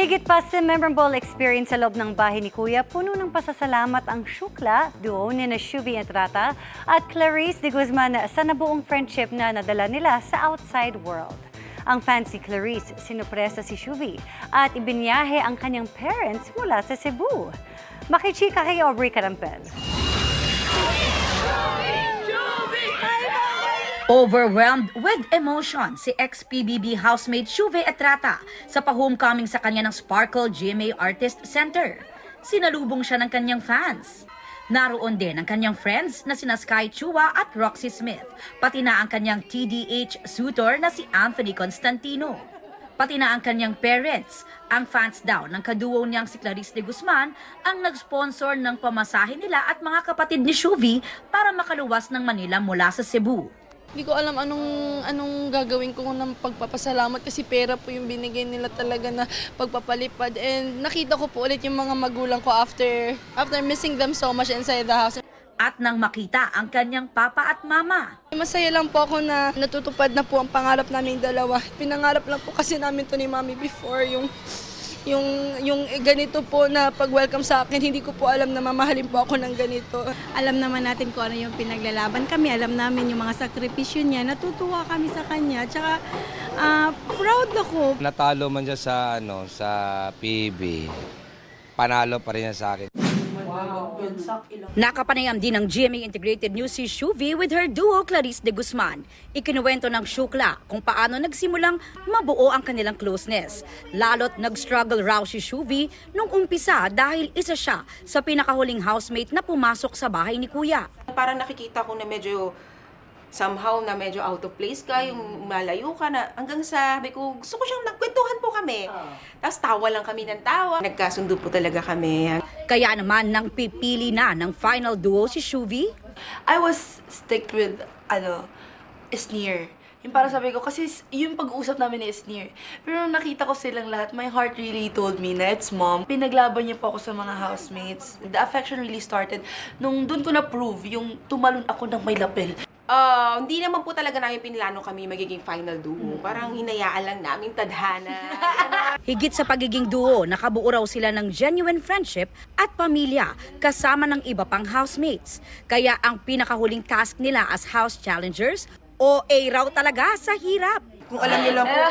Higit pa sa memorable experience sa loob ng bahay ni Kuya, puno ng pasasalamat ang Shukla, duo ni Shuvi Entrata at Clarice de Guzman sa nabuong friendship na nadala nila sa outside world. Ang fan si Clarice, sinupresa si Shuvi at ibinyahe ang kanyang parents mula sa Cebu. Makichika kay Aubrey Carampel. Overwhelmed with emotion si ex-PBB housemate Shuvi Entrata sa pa-homecoming sa kanya ng Sparkle GMA Artist Center. Sinalubong siya ng kanyang fans. Naroon din ang kanyang friends na sina Sky Chua at Roxy Smith, pati na ang kanyang TDH suitor na si Anthony Constantino. Pati na ang kanyang parents. Ang fans daw ng kaduo niyang si Clarice de Guzman ang nag-sponsor ng pamasahe nila at mga kapatid ni Shuvi para makaluwas ng Manila mula sa Cebu. Hindi ko alam anong gagawin ko ng pagpapasalamat kasi pera po yung binigay nila talaga na pagpapalipad. And nakita ko po ulit yung mga magulang ko after missing them so much inside the house. At nang makita ang kanyang papa at mama. Masaya lang po ako na natutupad na po ang pangarap naming dalawa. Pinangarap lang po kasi namin to ni Mami before yung ganito po na pag-welcome sa akin, hindi ko po alam na mamahalin po ako ng ganito. Alam naman natin kung ano yung pinaglalaban kami. Alam namin yung mga sakripisyo niya. Natutuwa kami sa kanya. Tsaka proud ako. Natalo man siya sa PB. Panalo pa rin niya sa akin. Nakapanayam din ng GMA Integrated News si Shuvi with her duo Clarice de Guzman. Ikinuwento ng Shukla kung paano nagsimulang mabuo ang kanilang closeness. Lalo't nag-struggle raw si Shuvi nung umpisa dahil isa siya sa pinakahuling housemate na pumasok sa bahay ni Kuya. Parang nakikita ko na medyo somehow na medyo out of place ka, yung malayo ka na hanggang sabi ko, gusto ko siyang nagkwentuhan po kami. Tapos tawa lang kami ng tawa. Nagkasundo po talaga kami. Kaya naman nang pipili na ng final duo si Shuvi, I was stick with, Sneer. Yung para sabi ko, kasi yung pag-uusap namin ni Sneer. Pero nung nakita ko silang lahat, my heart really told me na it's mom. Pinaglaban niya po ako sa mga housemates. The affection really started nung dun ko na-prove yung tumalon ako ng may lapel. Hindi naman po talaga namin pinilano kami magiging final duo. Parang hinayaan lang namin tadhana. higit sa pagiging duo, nakabuo raw sila ng genuine friendship at pamilya kasama ng iba pang housemates. Kaya ang pinakahuling task nila as house challengers, OA raw talaga sa hirap. Kung alam niyo lang po,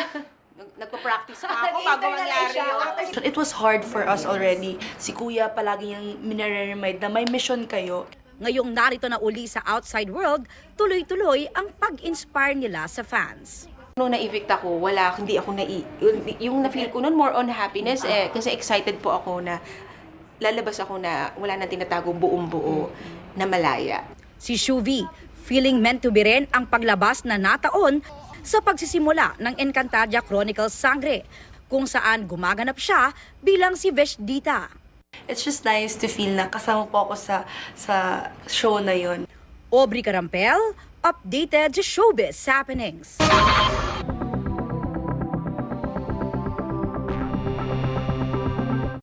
nagpa-practice pa ako bago mangyari yun. It was hard for us already. Si Kuya palagi niyang minare-remind na may mission kayo. Ngayong narito na uli sa outside world, tuloy-tuloy ang pag-inspire nila sa fans. Nung na-evict ako, hindi ako yung na-feel ko nun more on happiness kasi excited po ako na lalabas ako na wala nang tinatago buong-buo na malaya. Si Shuvi, feeling meant to be rin ang paglabas na nataon sa pagsisimula ng Encantadia Chronicles Sangre, kung saan gumaganap siya bilang si Veshdita. It's just nice to feel na kasama po ako sa show na yon. Aubrey Carampel, updated sa showbiz happenings.